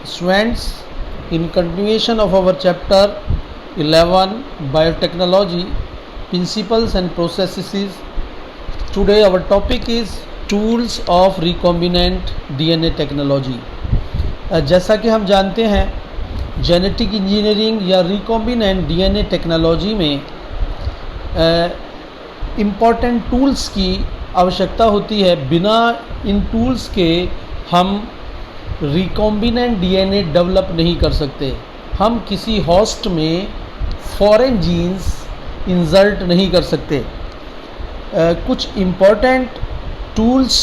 Students, in continuation of our chapter 11 Biotechnology Principles and Processes, today our topic is Tools of Recombinant DNA Technology. जैसा कि हम जानते हैं genetic engineering या recombinant DNA technology में important tools की आवश्यकता होती है। बिना इन टूल्स के हम रिकॉम्बिनेंट डीएनए डेवलप नहीं कर सकते। हम किसी होस्ट में फॉरेन जीन्स इंसर्ट नहीं कर सकते। कुछ इम्पॉर्टेंट टूल्स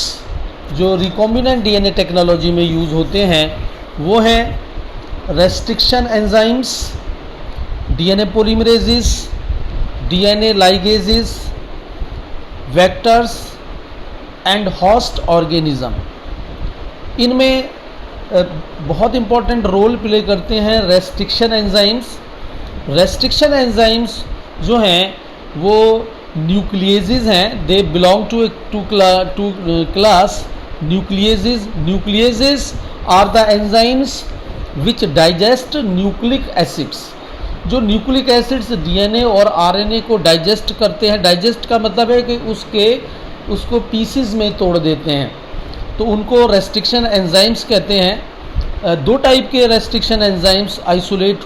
जो रिकॉम्बिनेंट डीएनए टेक्नोलॉजी में यूज़ होते हैं वो हैं restriction enzymes, DNA polymerases, DNA ligases, vectors and host organism. इनमें बहुत इम्पॉर्टेंट रोल प्ले करते हैं रेस्ट्रिक्शन एंजाइम्स। रेस्ट्रिक्शन एंजाइम्स जो हैं वो न्यूक्लियेजेस हैं। They belong to class nucleases. Nucleases are the enzymes which digest nucleic acids. जो nucleic acids DNA और आरएनए को डाइजेस्ट करते हैं। डाइजेस्ट का मतलब है कि उसको पीसेस में तोड़ देते हैं, तो उनको रेस्ट्रिक्शन एंजाइम्स कहते हैं। दो टाइप के रेस्ट्रिक्शन एंजाइम्स आइसोलेट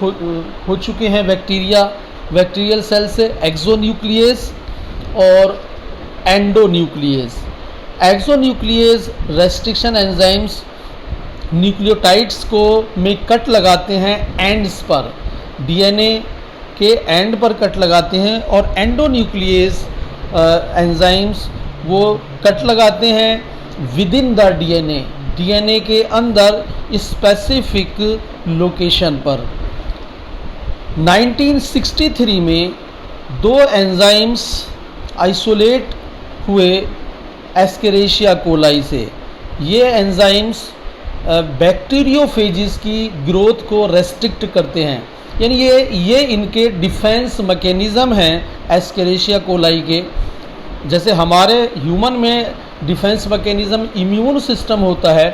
हो चुके हैं बैक्टीरियल सेल से, एक्सोन्यूक्लियेज और एंडोन्यूक्लियेज। एक्सोन्यूक्लियेज रेस्ट्रिक्शन एंजाइम्स न्यूक्लियोटाइड्स को में कट लगाते हैं एंड्स पर, डीएनए के एंड पर कट लगाते हैं, और एंडोन्यूक्लियेज एंजाइम्स वो कट लगाते हैं विद इन द डीएनए के अंदर स्पेसिफिक लोकेशन पर। 1963 में दो एंजाइम्स आइसोलेट हुए एस्केरिशिया कोलाई से। ये एंजाइम्स बैक्टीरियोफेजिस की ग्रोथ को रेस्ट्रिक्ट करते हैं, यानी ये इनके डिफेंस मैकेनिज़्म हैं एस्केरिशिया कोलाई के। जैसे हमारे ह्यूमन में डिफेंस मैकेनिज़्म इम्यून सिस्टम होता है,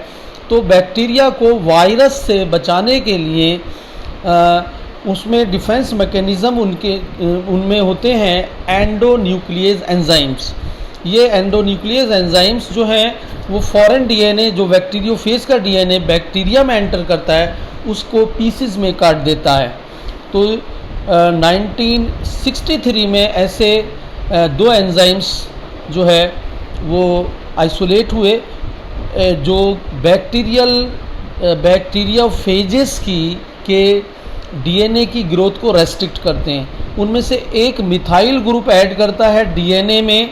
तो बैक्टीरिया को वायरस से बचाने के लिए उसमें डिफेंस मैकेनिज़्म उनमें होते हैं एंडोन्यूक्लियेज एंजाइम्स। ये एंडोन्यूक्लियेज एंजाइम्स जो हैं वो फॉरेन डीएनए, जो बैक्टीरियोफेज का डीएनए बैक्टीरिया में एंटर करता है, उसको पीसेस में काट देता है। तो 1963 में ऐसे दो एंजाइम्स जो है वो आइसोलेट हुए जो बैक्टीरियोफेजेस के डीएनए की ग्रोथ को रेस्ट्रिक्ट करते हैं। उनमें से एक मिथाइल ग्रुप ऐड करता है डीएनए में,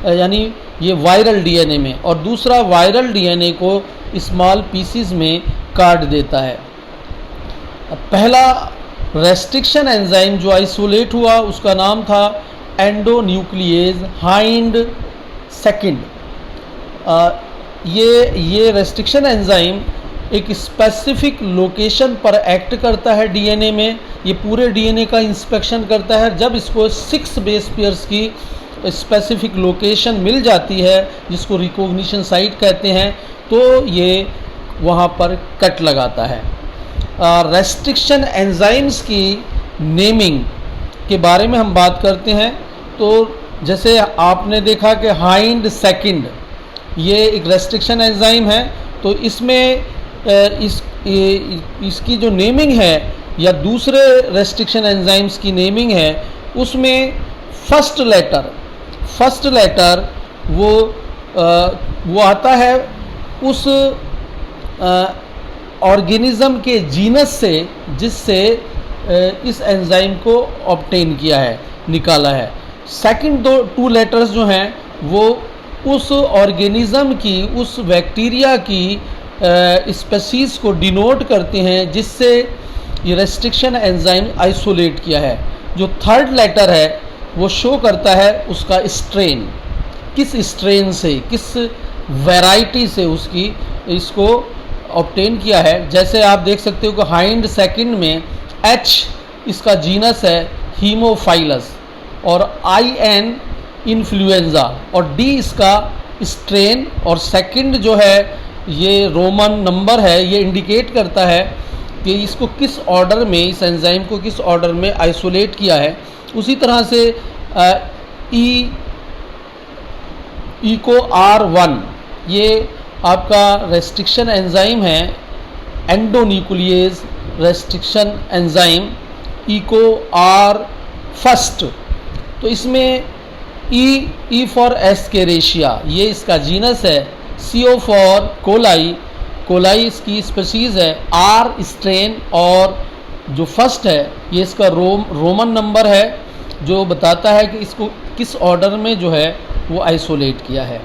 यानी ये वायरल डीएनए में, और दूसरा वायरल डीएनए को स्मॉल पीसीज में काट देता है। पहला रेस्ट्रिक्शन एंजाइम जो आइसोलेट हुआ उसका नाम था एंडोन्यूक्लियेज हाइंड सेकंड। ये रेस्ट्रिक्शन एंजाइम एक स्पेसिफिक लोकेशन पर एक्ट करता है डीएनए में। ये पूरे डीएनए का इंस्पेक्शन करता है। जब इसको 6 बेस पेयर्स की स्पेसिफिक लोकेशन मिल जाती है, जिसको रिकॉग्निशन साइट कहते हैं, तो ये वहाँ पर कट लगाता है। रेस्ट्रिक्शन एंजाइम्स की नेमिंग के बारे में हम बात करते हैं। तो जैसे आपने देखा कि हाइंड सेकंड ये एक रेस्ट्रिक्शन एंजाइम है, तो इसमें इसकी जो नेमिंग है या दूसरे रेस्ट्रिक्शन एंजाइम्स की नेमिंग है, उसमें फर्स्ट लेटर वो आता है उस ऑर्गेनिज्म के जीनस से जिससे इस एंजाइम को ऑब्टेन किया है, निकाला है। सेकंड टू लेटर्स जो हैं वो उस ऑर्गेनिज्म की, उस बैक्टीरिया की स्पीशीज़ को डिनोट करते हैं जिससे ये रेस्ट्रिक्शन एंजाइम आइसोलेट किया है। जो थर्ड लेटर है वो शो करता है उसका स्ट्रेन, किस स्ट्रेन से, किस वैरायटी से इसको ऑब्टेन किया है। जैसे आप देख सकते हो कि हाइंड सेकंड में H इसका जीनस है हीमोफाइलस, और IN इन्फ्लुएंजा, और D इसका स्ट्रेन, और सेकंड जो है ये रोमन नंबर है, ये इंडिकेट करता है कि इसको किस ऑर्डर में, इस एंजाइम को किस ऑर्डर में आइसोलेट किया है। उसी तरह से इको R1 ये आपका रेस्ट्रिक्शन एंजाइम है, endonuclease restriction enzyme Eco R first. तो इसमें ई फॉर एस्केरेशिया ये इसका जीनस है, CO फॉर कोलाई, कोलाई इसकी स्पीशीज़ है, R स्ट्रेन, और जो फर्स्ट है ये इसका रोमन नंबर है जो बताता है कि इसको किस ऑर्डर में जो है वो आइसोलेट किया है।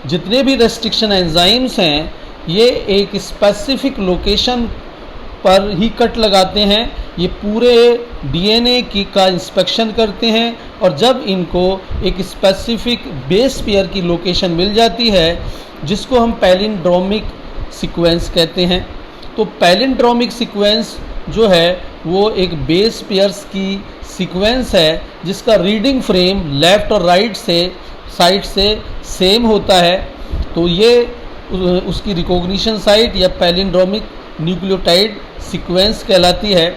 जितने भी रेस्ट्रिक्शन एंजाइम्स हैं ये एक स्पेसिफिक लोकेशन पर ही कट लगाते हैं, ये पूरे DNA का इंस्पेक्शन करते हैं, और जब इनको एक स्पेसिफिक बेस पेयर की लोकेशन मिल जाती है जिसको हम पैलिंड्रोमिक सीक्वेंस कहते हैं, तो पैलिंड्रोमिक सीक्वेंस जो है वो एक बेस पेयर्स की सीक्वेंस है जिसका रीडिंग फ्रेम लेफ़्ट और राइट साइड से सेम होता है। तो ये उसकी रिकॉग्निशन साइट या पैलिंड्रोमिक न्यूक्लियोटाइड सीक्वेंस कहलाती है।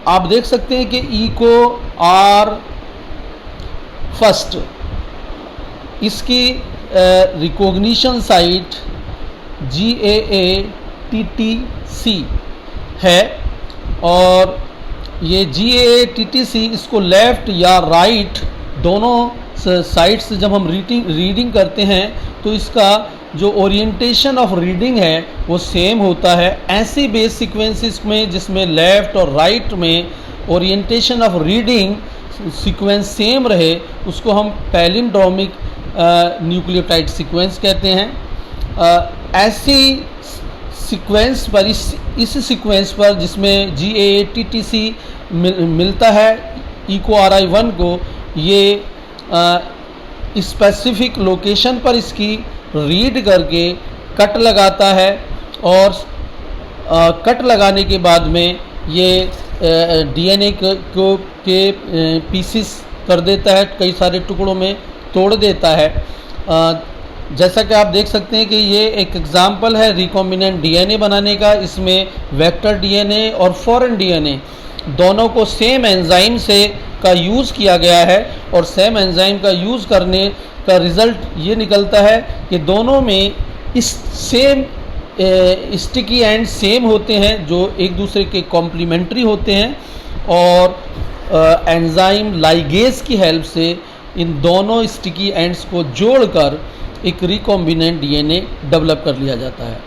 आप देख सकते हैं कि इको R फर्स्ट इसकी रिकॉग्निशन साइट GAATTC है, और ये GAATTC इसको लेफ़्ट या राइट दोनों साइड से जब हम रीडिंग करते हैं तो इसका जो ओरिएंटेशन ऑफ रीडिंग है वो सेम होता है। ऐसी बेस सीक्वेंसेस में जिसमें लेफ़्ट और राइट में orientation of reading sequence same रहे उसको हम पैलिंड्रोमिक न्यूक्लियोटाइड सीक्वेंस कहते हैं। ऐसी सीक्वेंस पर इस सीक्वेंस पर जिसमें GAATTC मिलता है इको RI1 को, ये स्पेसिफिक लोकेशन पर इसकी रीड करके कट लगाता है, और कट लगाने के बाद में ये DNA के पीसेस कर देता है, कई सारे टुकड़ों में तोड़ देता है। जैसा कि आप देख सकते हैं कि ये एक एग्जाम्पल है रिकॉम्बिनेंट DNA बनाने का। इसमें वेक्टर DNA और फॉरेन DNA दोनों को सेम एंजाइम का यूज़ किया गया है, और सेम एंजाइम का यूज़ करने का रिज़ल्ट ये निकलता है कि दोनों में इस सेम स्टिकी एंड सेम होते हैं जो एक दूसरे के कॉम्प्लीमेंट्री होते हैं, और एंजाइम लाइगेज की हेल्प से इन दोनों स्टिकी एंड्स को जोड़कर एक रिकॉम्बिनेंट DNA डेवलप कर लिया जाता है।